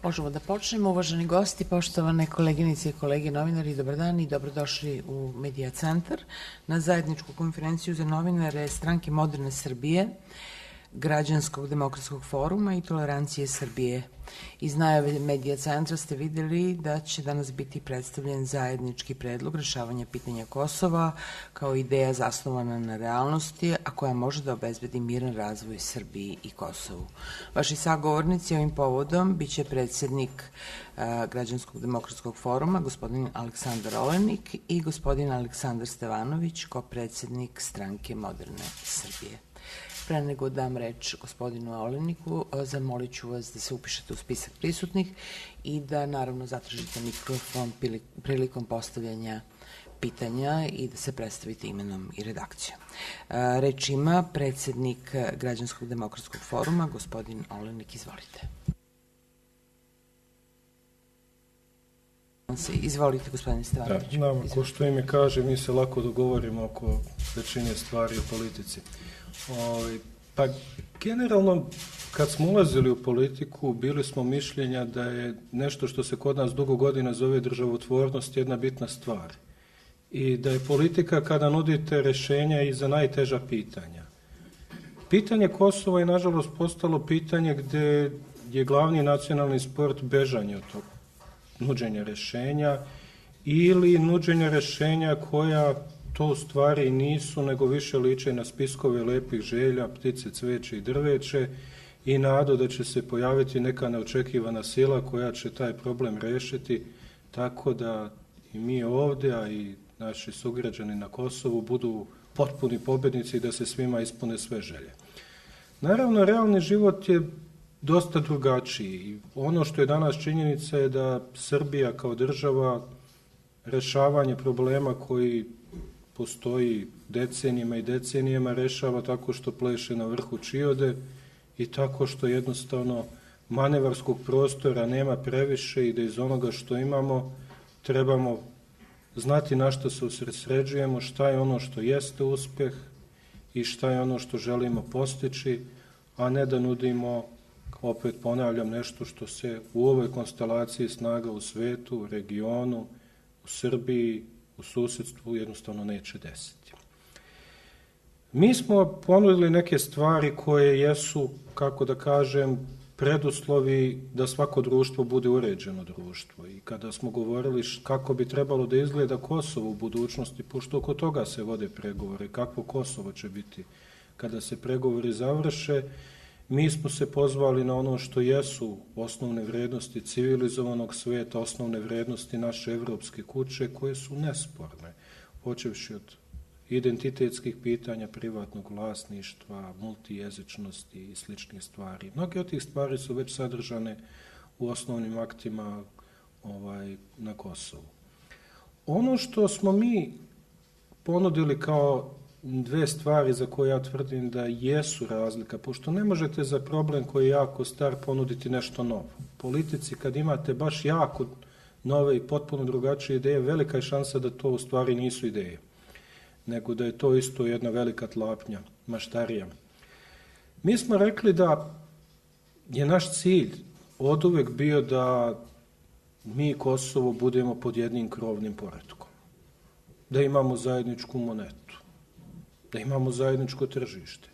Možemo da počnemo. Uvaženi gosti, poštovane koleginice i kolege novinari, dobar dan i dobrodošli u Medija centar na zajedničku konferenciju za novinare Stranke moderne Srbije, Građanskog demokratskog foruma i Tolerancije Srbije. Iz najave Medija centra ste videli da će danas biti predstavljen zajednički predlog rešavanja pitanja Kosova kao ideja zasnovana na realnosti, a koja može da obezbedi miran razvoj Srbiji i Kosovu. Vaši sagovornici ovim povodom biće predsednik Građanskog demokratskog foruma, gospodin Aleksandar Olenik i gospodin Aleksandar Stevanović, kao predsednik Stranke moderne Srbije. Pre nego dam reč gospodinu Oleniku, zamolit ću vas da se upišete u spisak prisutnih i da naravno zatražite mikrofon prilikom postavljanja pitanja i da se predstavite imenom i redakcijom. Reč ima predsednik Građanskog demokratskog foruma, gospodin Olenik, izvolite. Izvolite, gospodine Stevanović. Da, ko što ime kaže, mi se lako dogovorimo oko većine stvari u politici. Pa generalno, kad smo ulazili u politiku, bili smo mišljenja da je nešto što se kod nas dugo godina zove državotvornost jedna bitna stvar. I da je politika kada nudite rešenja i za najteža pitanja. Pitanje Kosova je, nažalost, postalo pitanje gde je glavni nacionalni sport bežanje od tog nuđenja rešenja ili nuđenja rešenja koja to u stvari nisu, nego više liče na spiskove lepih želja, ptice, cveće i drveće i nadu da će se pojaviti neka neočekivana sila koja će taj problem rešiti, tako da i mi ovde, a i naši sugrađani na Kosovu budu potpuni pobednici i da se svima ispune sve želje. Naravno, realni život je dosta drugačiji. Ono što je danas činjenica je da Srbija kao država rešavanje problema koji postoji decenijama i decenijama rešava tako što pleše na vrhu čijode i tako što jednostavno manevarskog prostora nema previše i da iz onoga što imamo trebamo znati na što se usredsređujemo, šta je ono što jeste uspeh i šta je ono što želimo postići, a ne da nudimo, opet ponavljam, nešto što se u ovoj konstelaciji snaga u svetu, u regionu, u Srbiji, u susedstvu jednostavno neće desiti. Mi smo ponudili neke stvari koje jesu, kako da kažem, preduslovi da svako društvo bude uređeno društvo. I kada smo govorili kako bi trebalo da izgleda Kosovo u budućnosti, pošto oko toga se vode pregovore, kakvo Kosovo će biti kada se pregovori završe, mi smo se pozvali na ono što jesu osnovne vrednosti civilizovanog sveta, osnovne vrednosti naše evropske kuće, koje su nesporne, počevši od identitetskih pitanja, privatnog vlasništva, multijezičnosti i sličnih stvari. Mnoge od tih stvari su već sadržane u osnovnim aktima na Kosovu. Ono što smo mi ponudili kao dve stvari za koje ja tvrdim da jesu razlika, pošto ne možete za problem koji je jako star ponuditi nešto novo. U politici kad imate baš jako nove i potpuno drugačije ideje, velika je šansa da to u stvari nisu ideje, nego da je to isto jedna velika tlapnja, maštarija. Mi smo rekli da je naš cilj oduvek bio da mi Kosovo budemo pod jednim krovnim poretkom, da imamo zajedničku monetu, da imamo zajedničko tržište,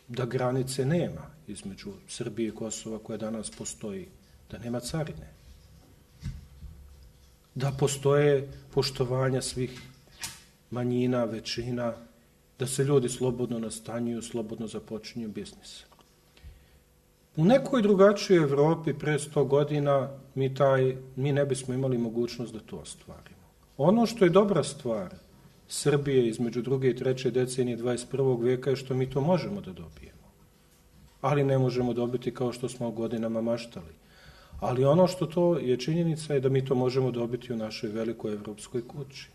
da granice nema između Srbije i Kosova koja danas postoji, da nema carine, da postoje poštovanja svih manjina, većina, da se ljudi slobodno nastanjuju, slobodno započinju biznis. U nekoj drugačijoj Evropi pre 100 godina mi ne bismo imali mogućnost da to ostvarimo. Ono što je dobra stvar Srbije između druge i treće decenije 21. veka je što mi to možemo da dobijemo. Ali ne možemo dobiti kao što smo godinama maštali. Ali ono što to je činjenica je da mi to možemo dobiti u našoj velikoj evropskoj kući.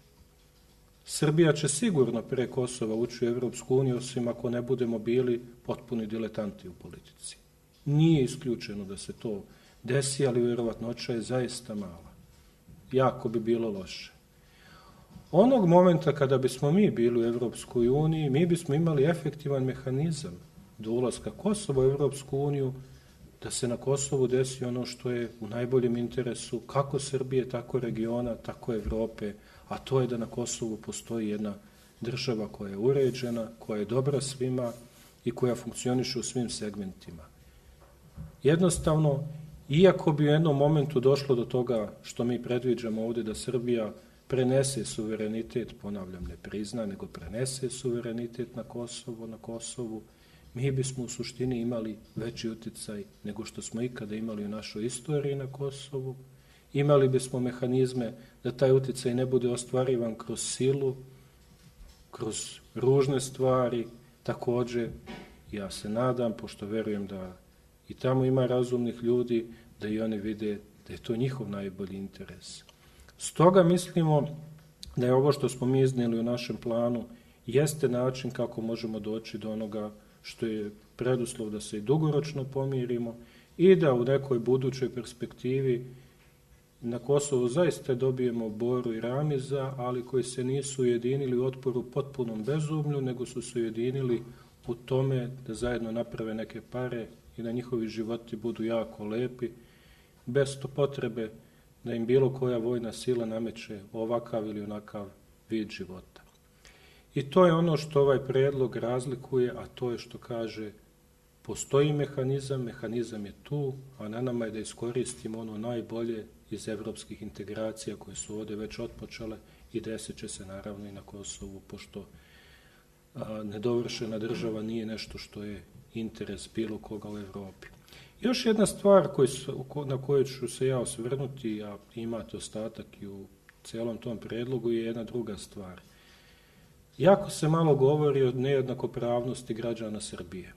Srbija će sigurno pre Kosova ući u Evropsku uniju, osim ako ne budemo bili potpuni diletanti u politici. Nije isključeno da se to desi, ali verovatnoća je zaista mala. Jako bi bilo loše. Onog momenta kada bismo mi bili u Evropskoj uniji, mi bismo imali efektivan mehanizam do ulaska Kosova u Evropsku uniju da se na Kosovu desi ono što je u najboljem interesu kako Srbije, tako regiona, tako Evrope, a to je da na Kosovu postoji jedna država koja je uređena, koja je dobra svima i koja funkcioniše u svim segmentima. Jednostavno, iako bi u jednom momentu došlo do toga što mi predviđamo ovdje da Srbija prenese suverenitet, ponavljam, ne prizna, nego prenese suverenitet na Kosovu, mi bismo u suštini imali veći uticaj nego što smo ikada imali u našoj istoriji na Kosovu. Imali bismo mehanizme da taj uticaj ne bude ostvarivan kroz silu, kroz ružne stvari. Također, ja se nadam, pošto verujem da i tamo ima razumnih ljudi, da i oni vide da je to njihov najbolji interes. Stoga mislimo da je ovo što smo mi iznijeli u našem planu jeste način kako možemo doći do onoga što je preduslov da se i dugoročno pomirimo i da u nekoj budućoj perspektivi na Kosovu zaista dobijemo Boru i Ramiza, ali koji se nisu ujedinili u otporu potpunom bezumlju, nego su se ujedinili u tome da zajedno naprave neke pare i da njihovi životi budu jako lepi, bez to potrebe da im bilo koja vojna sila nameće ovakav ili onakav vid života. I to je ono što ovaj predlog razlikuje, a to je što kaže postoji mehanizam je tu, a na nama je da iskoristimo ono najbolje iz evropskih integracija koje su ovdje već otpočele i desit će se naravno i na Kosovu, pošto nedovršena država nije nešto što je interes bilo koga u Evropi. Još jedna stvar na koju ću se ja osvrnuti, a imate ostatak i u cijelom tom predlogu, je jedna druga stvar. Jako se malo govori o nejednakopravnosti građana Srbije.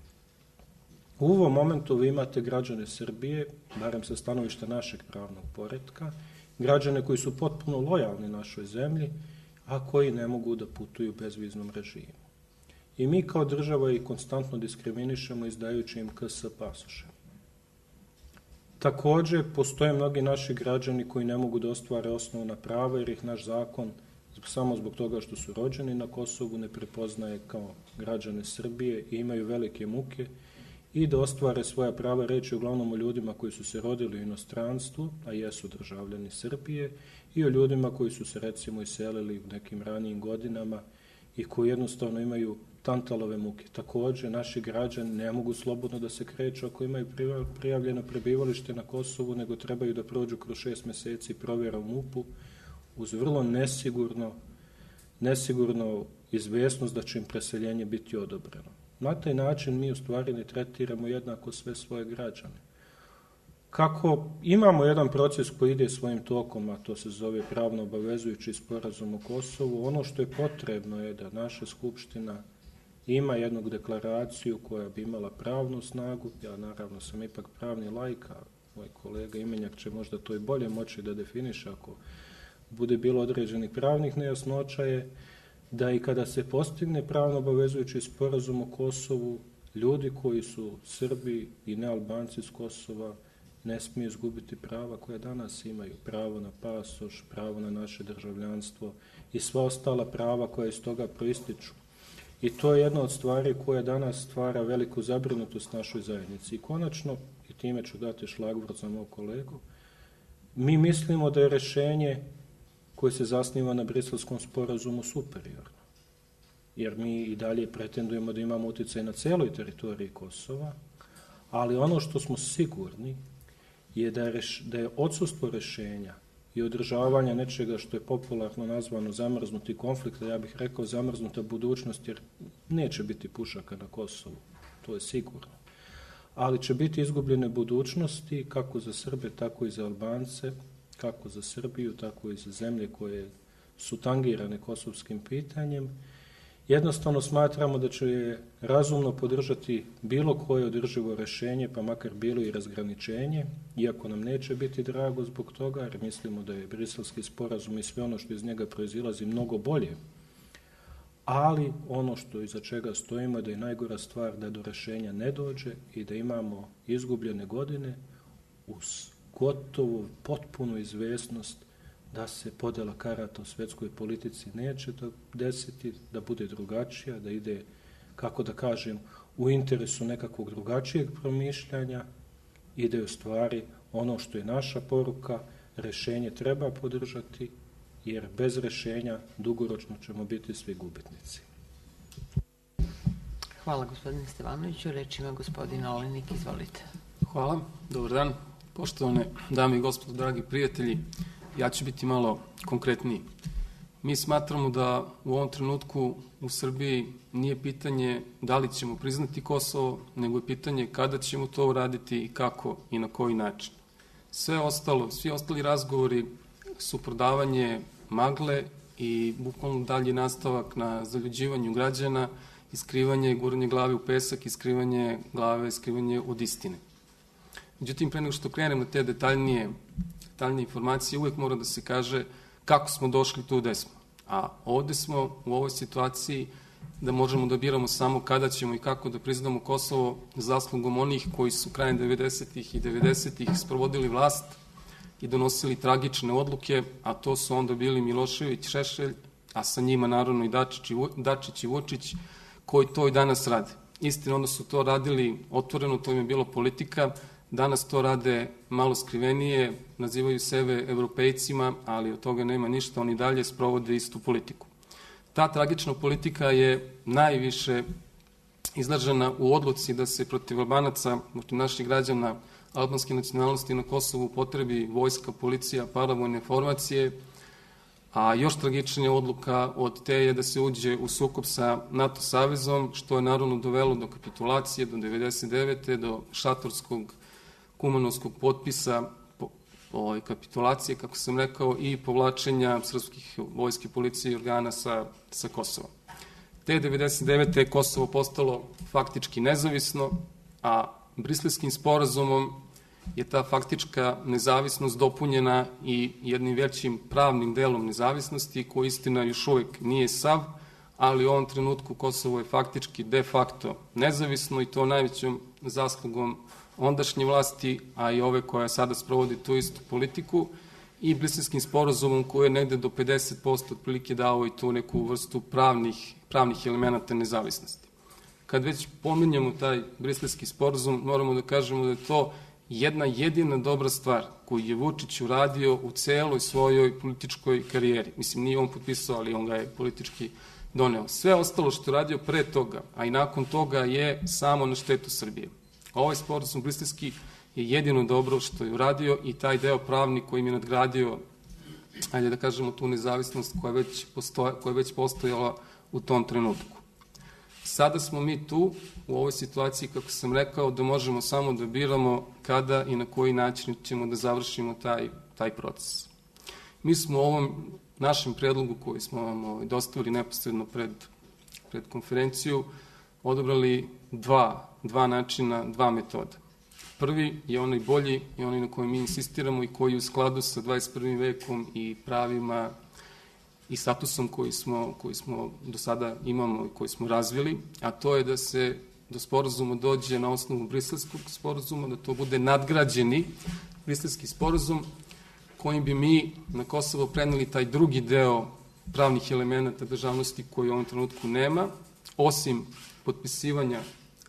U ovom momentu vi imate građane Srbije, barem sa stanovišta našeg pravnog poretka, građane koji su potpuno lojalni našoj zemlji, a koji ne mogu da putuju bezviznom režimu. I mi kao država ih konstantno diskriminišemo izdajući im KS pasoše. Također, postoje mnogi naši građani koji ne mogu da ostvare osnovna prava jer ih naš zakon, samo zbog toga što su rođeni na Kosovu, ne prepoznaje kao građane Srbije i imaju velike muke i da ostvare svoja prava, reći uglavnom o ljudima koji su se rodili u inostranstvu, a jesu državljani Srbije, i o ljudima koji su se recimo iselili u nekim ranijim godinama i koji jednostavno imaju tantalove muke. Također, naši građani ne mogu slobodno da se kreću ako imaju prijavljeno prebivalište na Kosovu, nego trebaju da prođu kroz 6 mjeseci provjera u MUP-u uz vrlo nesigurno izvjesnost da će im preseljenje biti odobreno. Na taj način mi u stvari ne tretiramo jednako sve svoje građane. Kako imamo jedan proces koji ide svojim tokom, a to se zove pravno obavezujući sporazum o Kosovu, ono što je potrebno je da naša Skupština ima jednu deklaraciju koja bi imala pravnu snagu. Ja naravno sam ipak pravni laik, a moj kolega Imenjak će možda to i bolje moći da definiše ako bude bilo određenih pravnih nejasnoća, je da i kada se postigne pravno obavezujući sporazum o Kosovu, ljudi koji su Srbi i nealbanci iz Kosova ne smiju izgubiti prava koja danas imaju. Pravo na pasoš, pravo na naše državljanstvo i sva ostala prava koja iz toga proističu. I to je jedna od stvari koja danas stvara veliku zabrinutost našoj zajednici. I konačno, i time ću dati šlagvort za mog kolegu, mi mislimo da je rješenje koje se zasniva na Briselskom sporazumu superiorno. Jer mi i dalje pretendujemo da imamo utjecaj na cijeloj teritoriji Kosova, ali ono što smo sigurni je da je odsustvo rješenja i održavanja nečega što je popularno nazvano zamrznuti konflikt, ja bih rekao zamrznuta budućnost, jer neće biti pušaka na Kosovu, to je sigurno. Ali će biti izgubljene budućnosti kako za Srbe, tako i za Albance, kako za Srbiju, tako i za zemlje koje su tangirane kosovskim pitanjem. Jednostavno smatramo da će razumno podržati bilo koje održivo rješenje, pa makar bilo i razgraničenje, iako nam neće biti drago zbog toga, jer mislimo da je Briselski sporazum i sve ono što iz njega proizilazi mnogo bolje. Ali ono što iza čega stojimo je da je najgora stvar da do rješenja ne dođe i da imamo izgubljene godine uz gotovo potpunu izvesnost da se podjela karata u svjetskoj politici neće desiti, da bude drugačija, da ide, kako da kažem, u interesu nekakvog drugačijeg promišljanja, i da je u stvari ono što je naša poruka, rešenje treba podržati, jer bez rešenja dugoročno ćemo biti svi gubitnici. Hvala gospodine Stevanoviću. Reč ima gospodin Olenik, izvolite. Hvala, dobar dan. Poštovane dame i gospodo, dragi prijatelji, ja ću biti malo konkretniji. Mi smatramo da u ovom trenutku u Srbiji nije pitanje da li ćemo priznati Kosovo, nego je pitanje kada ćemo to uraditi i kako i na koji način. Svi ostali razgovori su prodavanje magle i bukvalno dalji nastavak na zaljuđivanju građana, iskrivanje, guranje glave u pesak, iskrivanje glave, iskrivanje od istine. Međutim, pre nego što krenem na te detaljnije informacije, uvek mora da se kaže kako smo došli tu gde smo. A ovde smo u ovoj situaciji da možemo da biramo samo kada ćemo i kako da priznamo Kosovo zaslugom onih koji su krajem 90-ih i 90-ih sprovodili vlast i donosili tragične odluke, a to su onda bili Milošević, Šešelj, a sa njima naravno i Dačić i Vučić, koji to i danas rade. Istina, onda su to radili otvoreno, to im je bilo politika, danas to rade malo skrivenije, nazivaju sebe evropejcima, ali od toga nema ništa, oni dalje sprovode istu politiku. Ta tragična politika je najviše izražena u odluci da se protiv Albanaca, protiv naših građana albanske nacionalnosti na Kosovu upotrebi vojska, policija, paravojne formacije, a još tragičnija odluka od te je da se uđe u sukob sa NATO savezom, što je naravno dovelo do kapitulacije, do 99. do šatorskog kumanovskog potpisa kapitulacije, kako sam rekao, i povlačenja srpskih vojske, policije i organa sa Kosova. Te 99. Kosovo postalo faktički nezavisno, a Briselskim sporazumom je ta faktička nezavisnost dopunjena i jednim većim pravnim delom nezavisnosti, koji istina još uvek nije sav, ali u ovom trenutku Kosovo je faktički de facto nezavisno i to najvećom zaslugom ondašnje vlasti, a i ove koja sada sprovodi tu istu politiku, i Briselskim sporazumom koji je negde do 50% otprilike dao i tu neku vrstu pravnih elemenata nezavisnosti. Kad već pominjamo taj Briselski sporazum, moramo da kažemo da je to jedna jedina dobra stvar koju je Vučić uradio u celoj svojoj političkoj karijeri. Mislim, nije on potpisao, ali on ga je politički doneo. Sve ostalo što je radio pre toga, a i nakon toga, je samo na štetu Srbije. Ovaj sporazum briselski je jedino dobro što je uradio i taj deo pravni kojim je nadgradio, ajde da kažemo, tu nezavisnost koja je već postojala u tom trenutku. Sada smo mi tu, u ovoj situaciji, kako sam rekao, da možemo samo da biramo kada i na koji način ćemo da završimo taj proces. Mi smo u ovom našem predlogu koji smo vam dostavili neposredno pred konferenciju odabrali dva načina, dva metoda. Prvi je onaj bolji i onaj na kojem mi insistiramo i koji je u skladu sa 21. vekom i pravima i statusom koji smo do sada imamo i koji smo razvili, a to je da se do sporazuma dođe na osnovu Briselskog sporazuma, da to bude nadgrađeni Briselski sporazum kojim bi mi na Kosovo preneli taj drugi deo pravnih elemenata državnosti koji u ovom trenutku nema, osim potpisivanja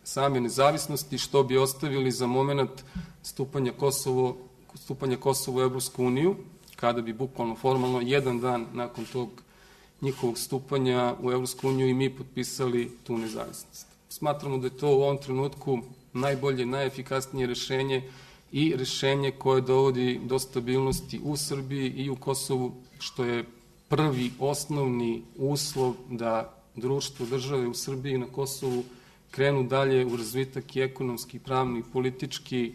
same nezavisnosti, što bi ostavili za moment stupanja Kosova u Evropsku uniju, kada bi bukvalno formalno jedan dan nakon tog njihovog stupanja u Evropsku uniju i mi potpisali tu nezavisnost. Smatramo da je to u ovom trenutku najbolje, najefikasnije rešenje i rešenje koje dovodi do stabilnosti u Srbiji i u Kosovu, što je prvi osnovni uslov da društvo, države u Srbiji i na Kosovu krenu dalje u razvitak i ekonomski, pravni, politički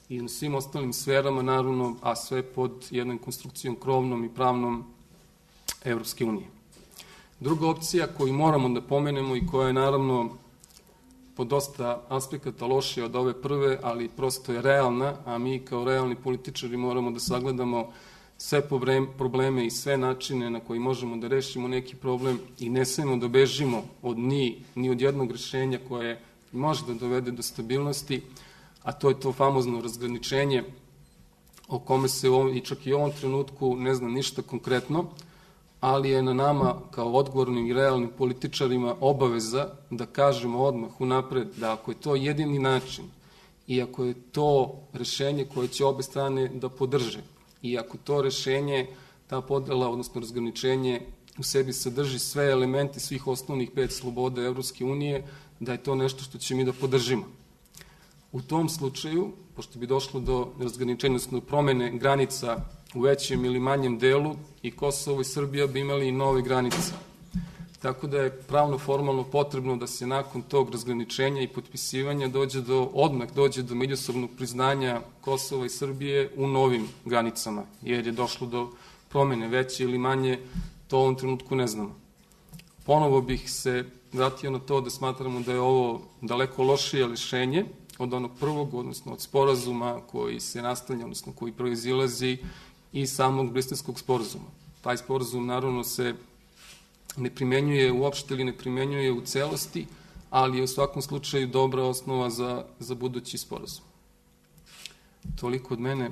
i na svim ostalim sferama, naravno, a sve pod jednom konstrukcijom krovnom i pravnom Evropske unije. Druga opcija koju moramo da pomenemo i koja je naravno po dosta aspekata lošija od ove prve, ali prosto je realna, a mi kao realni političari moramo da sagledamo sve probleme i sve načine na koji možemo da rešimo neki problem i ne smemo da bežimo od ni od jednog rešenja koje može da dovede do stabilnosti, a to je to famozno razgraničenje o kome se i čak i u ovom trenutku ne zna ništa konkretno, ali je na nama kao odgovornim i realnim političarima obaveza da kažemo odmah unapred da ako je to jedini način i ako je to rešenje koje će obe strane da podrže, i ako to rešenje, ta podela, odnosno razgraničenje, u sebi sadrži sve elemente svih osnovnih 5 sloboda Evropske unije, da je to nešto što će mi da podržimo. U tom slučaju, pošto bi došlo do razgraničenja, odnosno promene granica u većem ili manjem delu, i Kosovo i Srbija bi imali i nove granice. Tako da je pravno formalno potrebno da se nakon tog razgraničenja i potpisivanja odmah dođe do međusobnog priznanja Kosova i Srbije u novim granicama, jer je došlo do promene veće ili manje, to u ovom trenutku ne znamo. Ponovo bih se vratio na to da smatramo da je ovo daleko lošije rešenje od onog prvog, odnosno od sporazuma koji se nastavlja, odnosno koji proizilazi iz samog Briselskog sporazuma. Taj sporazum naravno se ne primenjuje uopšte ili ne primenjuje u celosti, ali je u svakom slučaju dobra osnova za budući sporazum. Toliko od mene.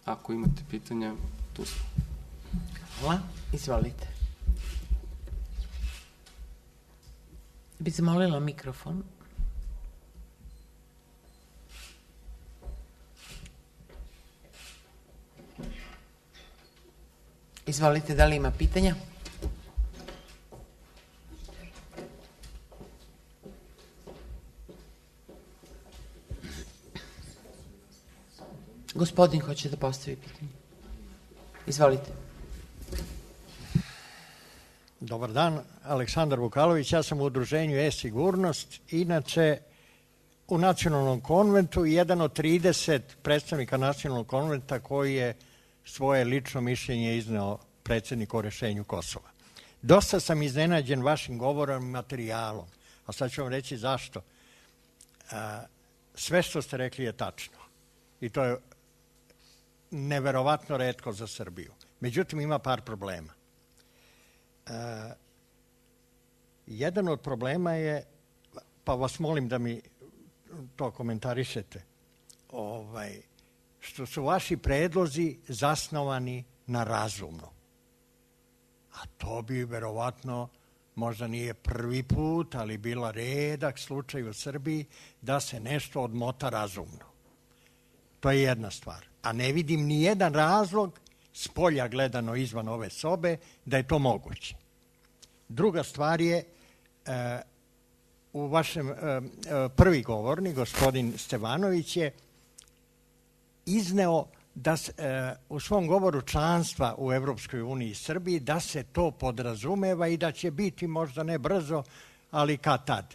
Ako imate pitanja, tu smo. Hvala. Izvolite. Bi zamolila mikrofon. Izvolite, da li ima pitanja? Gospodin hoće da postavi pitanje. Izvolite. Dobar dan, Aleksandar Vukalović, ja sam u udruženju E-sigurnost, inače u Nacionalnom konventu i jedan od 30 predstavnika Nacionalnog konventa koji je svoje lično mišljenje izneo predsjedniku o rešenju Kosova. Dosta sam iznenađen vašim govorom i materijalom, a sad ću vam reći zašto. Sve što ste rekli je tačno i to je neverovatno retko za Srbiju. Međutim, ima par problema. Jedan od problema je, pa vas molim da mi to komentarišete, što su vaši predlozi zasnovani na razumno. A to bi verovatno, možda nije prvi put, ali bila redak slučaj u Srbiji da se nešto odmota razumno. To je jedna stvar. A ne vidim ni jedan razlog, spolja gledano izvan ove sobe, da je to moguće. Druga stvar je, u vašem prvi govornik, gospodin Stevanović, je izneo da u svom govoru članstva u Evropskoj uniji i Srbiji da se to podrazumeva i da će biti možda ne brzo, ali kad tad.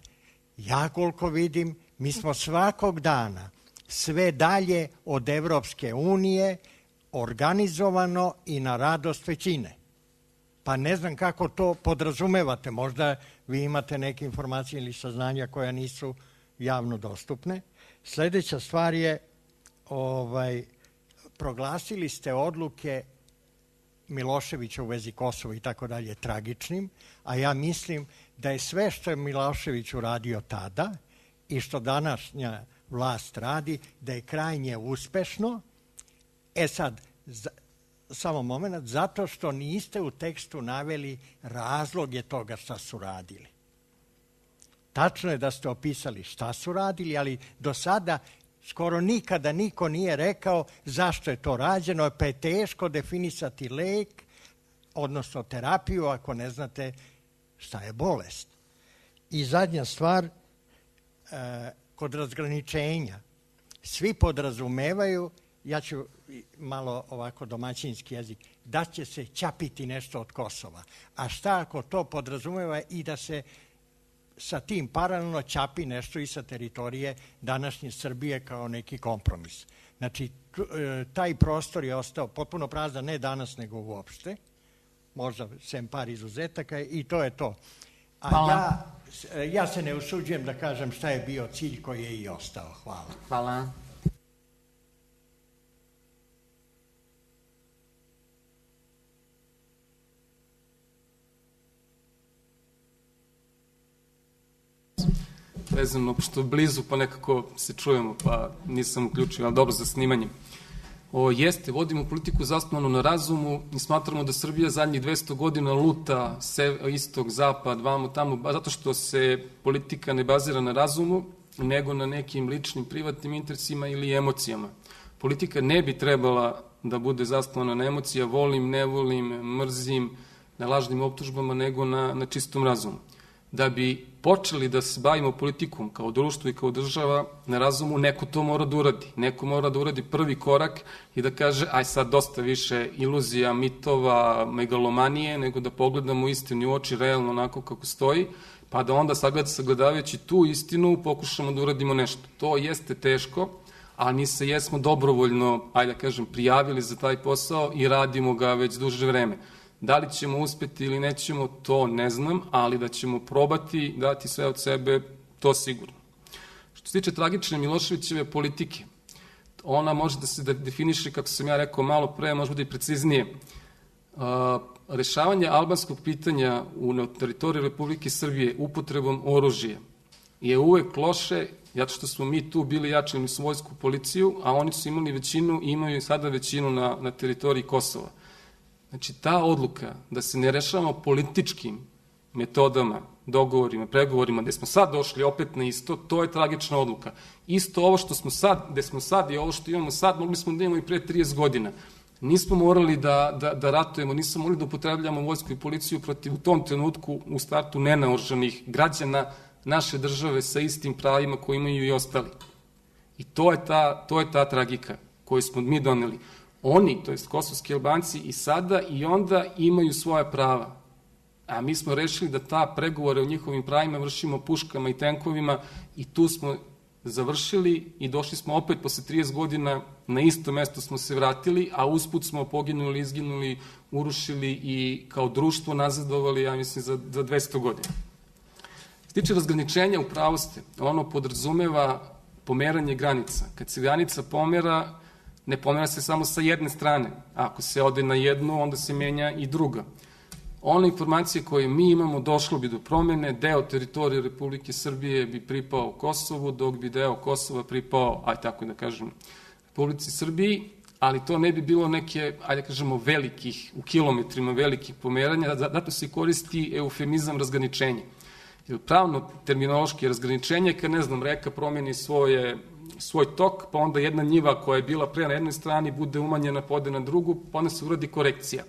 Ja koliko vidim, mi smo svakog dana sve dalje od Evropske unije organizovano i na radost većine. Pa ne znam kako to podrazumevate. Možda vi imate neke informacije ili saznanja koja nisu javno dostupne. Sljedeća stvar je, proglasili ste odluke Miloševića u vezi Kosova i tako dalje tragičnim, a ja mislim da je sve što je Milošević uradio tada i što današnja vlast radi, da je krajnje uspešno. Sad, samo moment, zato što niste u tekstu naveli razloge toga šta su radili. Tačno je da ste opisali šta su radili, ali do sada skoro nikada niko nije rekao zašto je to rađeno, pa je teško definisati lek, odnosno terapiju, ako ne znate šta je bolest. I zadnja stvar, kod razgraničenja, svi podrazumevaju, ja ću malo ovako domaćinski jezik, da će se ćapiti nešto od Kosova. A šta ako to podrazumeva i da se sa tim paralelno ćapi nešto i sa teritorije današnje Srbije kao neki kompromis. Znači, taj prostor je ostao potpuno prazan, ne danas, nego uopšte. Možda sem par izuzetaka i to je to. A ja se ne usuđujem da kažem šta je bio cilj koji je i ostao. Hvala. Hvala. Vezano, pošto je blizu, pa nekako se čujemo, pa nisam uključio, ali dobro za snimanje. Jeste, vodimo politiku zasnovanu na razumu i smatramo da Srbija zadnjih 200 godina luta istok, zapad, vamo, tamo, zato što se politika ne bazira na razumu nego na nekim ličnim, privatnim interesima ili emocijama. Politika ne bi trebala da bude zasnovana na emocija, volim, ne volim, mrzim, na lažnim optužbama, nego na čistom razumu. Da bi počeli da se bavimo politikom kao društvo i kao država na razumu, neko to mora da uradi. Neko mora da uradi prvi korak i da kaže, aj sad dosta više iluzija, mitova, megalomanije, nego da pogledamo istinu u oči realno onako kako stoji, pa da onda sagledavajući tu istinu pokušamo da uradimo nešto. To jeste teško, a mi se jesmo dobrovoljno, ajde da kažem, prijavili za taj posao i radimo ga već duže vreme. Da li ćemo uspeti ili nećemo, to ne znam, ali da ćemo probati dati sve od sebe, to sigurno. Što se tiče tragične Miloševićeve politike, ona može da se definiše, kako sam ja rekao malo pre, može da i preciznije. Rešavanje albanskog pitanja na teritoriji Republike Srbije upotrebom oružja je uvek loše, zato što smo mi tu bili jačili su vojsku, policiju, a oni su imali većinu i imaju sada većinu na teritoriji Kosova. Znači, ta odluka da se ne rešavamo političkim metodama, dogovorima, pregovorima, gde smo sad došli opet na isto, to je tragična odluka. Isto ovo što smo sad, gde smo sad i ovo što imamo sad, mogli smo da imamo i pre 30 godina. Nismo morali da ratujemo, nismo morali da upotrebljamo vojsku i policiju protiv u tom trenutku u startu nenaoružanih građana naše države sa istim pravima koje imaju i ostali. I to je ta tragika koju smo mi doneli. Oni, to jest kosovski Albanci, i sada i onda imaju svoja prava. A mi smo rešili da ta pregovore o njihovim pravima vršimo puškama i tenkovima i tu smo završili i došli smo opet posle 30 godina, na isto mesto smo se vratili, a usput smo poginuli, izginuli, urušili i kao društvo nazadovali, ja mislim, za 200 godina. Što se tiče razgraničenja, u pravu ste, ono podrazumeva pomeranje granica. Kad se granica pomera, ne pomera se samo sa jedne strane. Ako se ode na jednu, onda se menja i druga. One informacije koje mi imamo došlo bi do promene, deo teritorije Republike Srbije bi pripao Kosovu, dok bi deo Kosova pripao, aj tako da kažem, Republici Srbiji, ali to ne bi bilo neke, ajde da kažemo, velikih, u kilometrima velikih pomeranja, zato se koristi eufemizam razgraničenja. Pravno terminološki razgraničenje, kad, ne znam, reka promeni svoj tok, pa onda jedna njiva koja je bila pre na jednoj strani bude umanjena, pode na drugu, pa onda se uradi korekcija.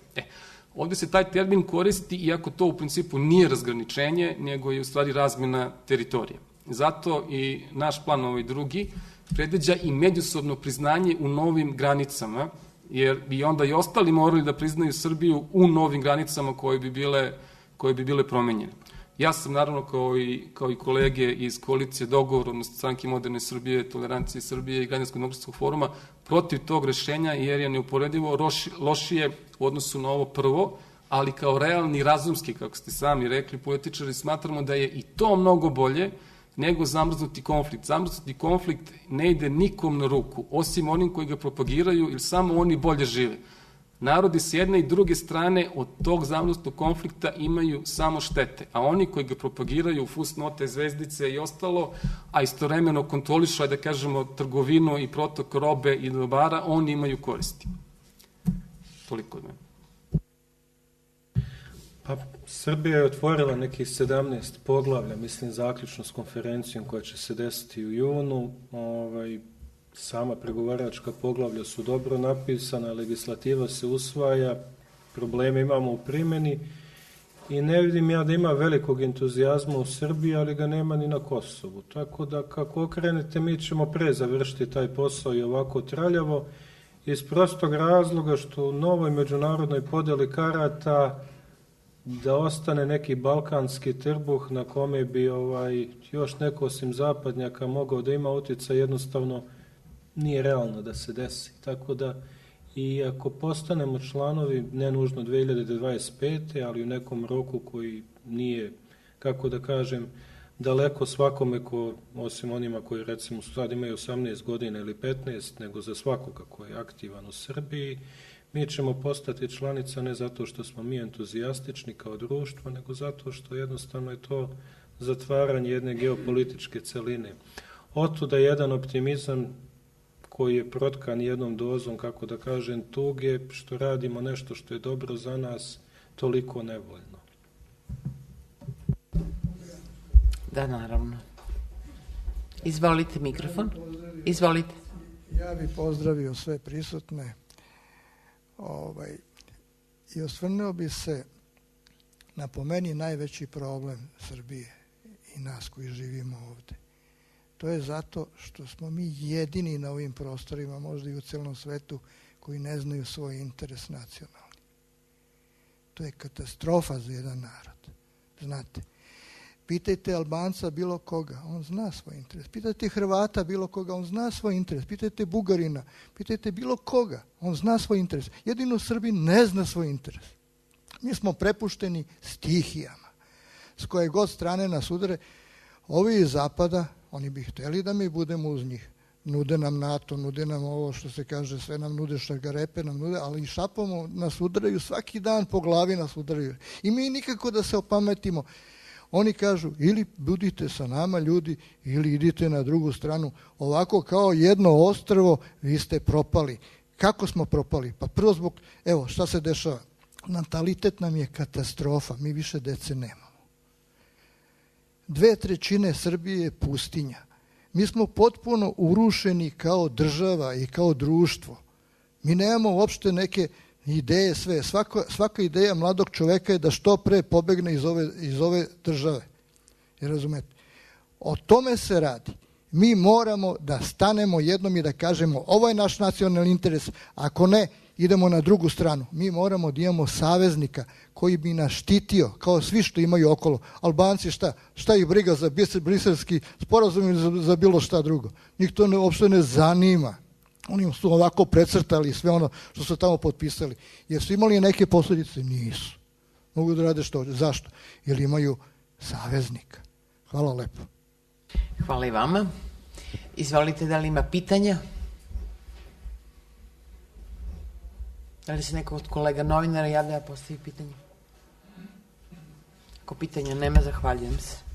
Ovde se taj termin koristi, iako to u principu nije razgraničenje, nego je u stvari razmena teritorija. Zato i naš plan, ovaj drugi, predviđa i međusobno priznanje u novim granicama, jer bi onda i ostali morali da priznaju Srbiju u novim granicama koje bi bile promenjene. Ja sam, naravno, kao i kolege iz koalicije Dogovor, odnosno Stranke moderne Srbije, Tolerancije Srbije i Građansko-demokratskog foruma, protiv tog rešenja, jer je neuporedivo lošije u odnosu na ovo prvo, ali kao realni, razumski, kako ste sami rekli, političari, smatramo da je i to mnogo bolje nego zamrznuti konflikt. Zamrznuti konflikt ne ide nikom na ruku, osim onim koji ga propagiraju, ili samo oni bolje žive. Narodi s jedne i druge strane od tog zamrznutog konflikta imaju samo štete, a oni koji ga propagiraju, fusnote, zvezdice i ostalo, a istovremeno kontrolišu, da kažemo, trgovinu i protok robe i dobara, oni imaju koristi. Toliko od mene. Pa, Srbija je otvorila nekih 17 poglavlja, mislim, zaključno s konferencijom koja će se desiti u junu. Sama pregovaračka poglavlja su dobro napisana, legislativa se usvaja, probleme imamo u primjeni i ne vidim ja da ima velikog entuzijazma u Srbiji, ali ga nema ni na Kosovu. Tako da kako okrenete, mi ćemo pre završiti taj posao i ovako traljavo, iz prostog razloga što u novoj međunarodnoj podeli karata da ostane neki balkanski trbuh na kome bi još neko osim zapadnjaka mogao da ima utjecaj, jednostavno nije realno da se desi. Tako da i ako postanemo članovi, ne nužno 2025. ali u nekom roku koji nije, kako da kažem, daleko svakome osim onima koji recimo sad imaju 18 godina ili 15, nego za svakoga koji je aktivan u Srbiji, mi ćemo postati članica ne zato što smo mi entuzijastični kao društvo, nego zato što jednostavno je to zatvaranje jedne geopolitičke celine. Otuda jedan optimizam koji je protkan jednom dozom, kako da kažem, tuge, što radimo nešto što je dobro za nas, toliko nevoljno. Da, naravno. Izvolite mikrofon. Izvolite. Ja bih pozdravio sve prisutne i osvrnuo bi se na po meni najveći problem Srbije i nas koji živimo ovde. To je zato što smo mi jedini na ovim prostorima, možda i u celom svetu, koji ne znaju svoj interes nacionalni. To je katastrofa za jedan narod. Znate, pitajte Albanca bilo koga, on zna svoj interes. Pitajte Hrvata bilo koga, on zna svoj interes. Pitajte Bugarina, pitajte bilo koga, on zna svoj interes. Jedino Srbin ne zna svoj interes. Mi smo prepušteni stihijama. S koje god strane nas udare, ovi iz zapada, oni bi hteli da mi budemo uz njih. Nude nam NATO, nude nam ovo što se kaže, sve nam nude, šargarepe nam nude, ali i šapomo nas udaraju, svaki dan po glavi nas udaraju. I mi nikako da se opametimo. Oni kažu, ili budite sa nama ljudi, ili idite na drugu stranu. Ovako kao jedno ostrvo, vi ste propali. Kako smo propali? Pa prvo zbog, evo, šta se dešava? Natalitet nam je katastrofa, mi više dece nemamo. 2/3 Srbije je pustinja. Mi smo potpuno urušeni kao država i kao društvo. Mi nemamo uopšte neke ideje sve. Svaka ideja mladog čoveka je da što pre pobegne iz ove države. Jer razumete? O tome se radi. Mi moramo da stanemo jednom i da kažemo ovo je naš nacionalni interes. Ako ne, idemo na drugu stranu. Mi moramo da imamo saveznika koji bi nas štitio, kao svi što imaju okolo. Albanci šta ih briga za briselski sporazum ili za bilo šta drugo. Njih to uopšte ne zanima. Oni su ovako precrtali sve ono što su tamo potpisali. Jesu imali neke posljedice? Nisu. Mogu da rade što? Zašto? Jer imaju saveznika. Hvala lepo. Hvala i vama. Izvolite, da li ima pitanja? Da li se neko od kolega novinara javlja da postavi pitanje? Ako pitanja nema, zahvaljujem se.